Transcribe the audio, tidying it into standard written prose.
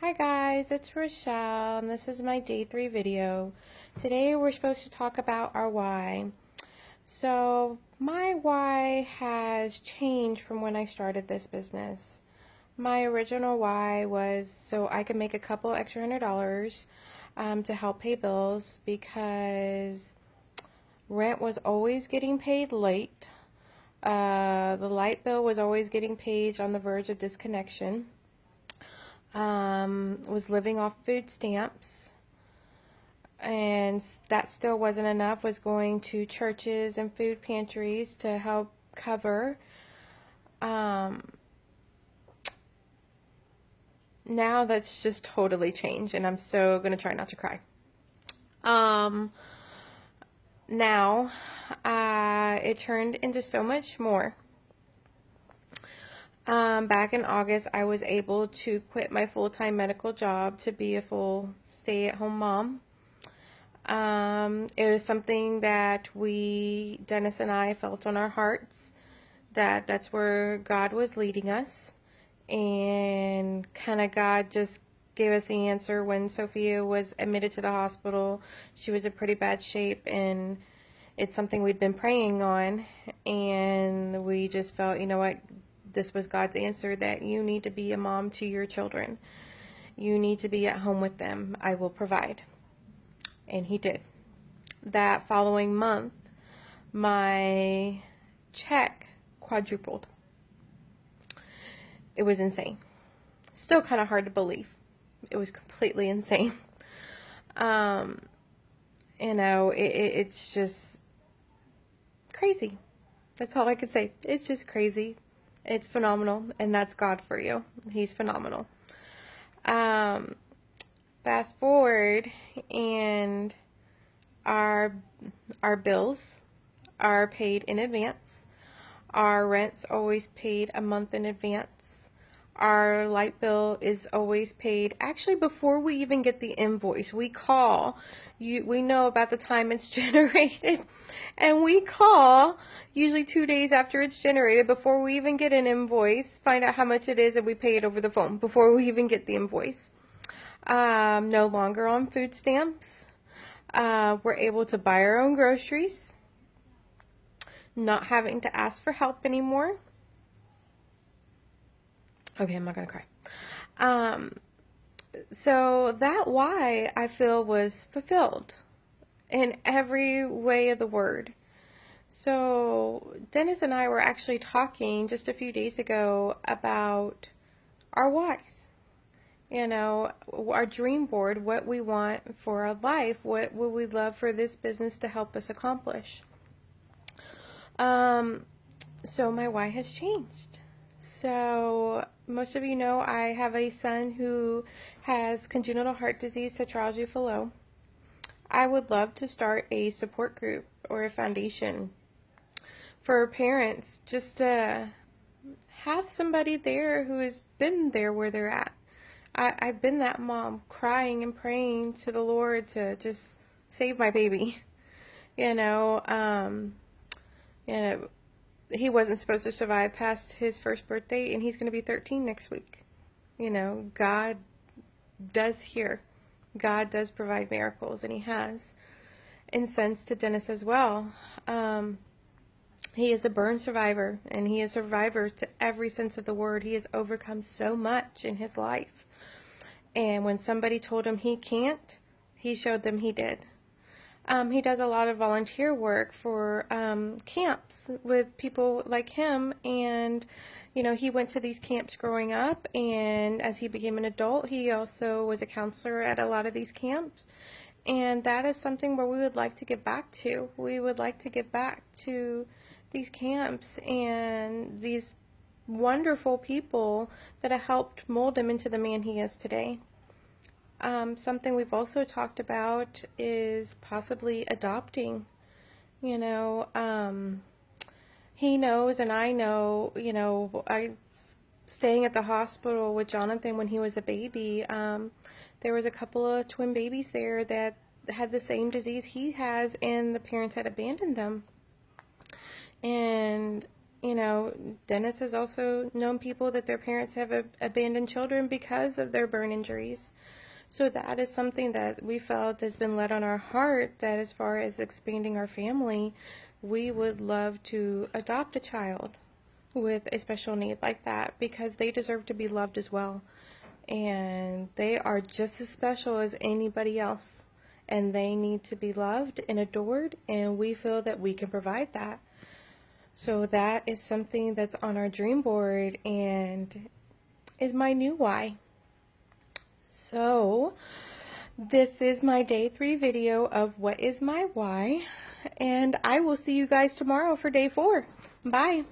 Hi guys, it's Rochelle and this is my day 3 video. Today we're supposed to talk about our why. So my why has changed from when I started this business. My original why was so I could make a couple extra $100 to help pay bills because rent was always getting paid late. The light bill was always getting paid on the verge of disconnection. Was living off food stamps, and that still wasn't enough. Was going to churches and food pantries to help cover. Now that's just totally changed, and I'm so gonna try not to cry. Now it turned into so much more. Back in August, I was able to quit my full-time medical job to be a full stay-at-home mom. It was something that Dennis and I, felt on our hearts that that's where God was leading us. And kind of God just gave us the answer when Sophia was admitted to the hospital. She was in pretty bad shape, and it's something we'd been praying on. And we just felt, you know what? This was God's answer that you need to be a mom to your children. You need to be at home with them. I will provide. And he did. That following month, my check quadrupled. It was insane. Still kind of hard to believe. It was completely insane. It's just crazy. That's all I could say. It's just crazy. It's phenomenal, and that's God for you. He's phenomenal. Fast forward, and our bills are paid in advance. Our rent's always paid a month in advance. Our light bill is always paid actually before we even get the invoice. We call. We know about the time it's generated, and we call usually 2 days after it's generated before we even get an invoice, find out how much it is, and we pay it over the phone before we even get the invoice. No longer on food stamps. We're able to buy our own groceries, not having to ask for help anymore. Okay, I'm not gonna cry. So that why I feel was fulfilled in every way of the word. So Dennis and I were actually talking just a few days ago about our whys. You know, our dream board, what we want for our life, what would we love for this business to help us accomplish. So my why has changed. So most of you know I have a son who has congenital heart disease, tetralogy of Fallot. I would love to start a support group or a foundation for parents, just to have somebody there who has been there where they're at. I've been that mom crying and praying to the Lord to just save my baby. You know, he wasn't supposed to survive past his first birthday, and he's going to be 13 next week. You know, God does hear. God does provide miracles, and he has. And sends to Dennis as well. He is a burn survivor, and he is a survivor to every sense of the word. He has overcome so much in his life. And when somebody told him he can't, he showed them he did. He does a lot of volunteer work for camps with people like him, and you know, he went to these camps growing up, and as he became an adult, he also was a counselor at a lot of these camps. And that is something where we would like to get back to. We would like to get back to these camps and these wonderful people that have helped mold him into the man he is today. Something we've also talked about is possibly adopting. You know, he knows, and I know, you know, staying at the hospital with Jonathan when he was a baby, there was a couple of twin babies there that had the same disease he has, and the parents had abandoned them. And You know, Dennis has also known people that their parents have abandoned children because of their burn injuries. So that is something that we felt has been led on our heart, that as far as expanding our family, we would love to adopt a child with a special need like that, because they deserve to be loved as well. And they are just as special as anybody else. And they need to be loved and adored, and we feel that we can provide that. So that is something that's on our dream board and is my new why. So this is my day 3 video of what is my why, and I will see you guys tomorrow for day 4. Bye.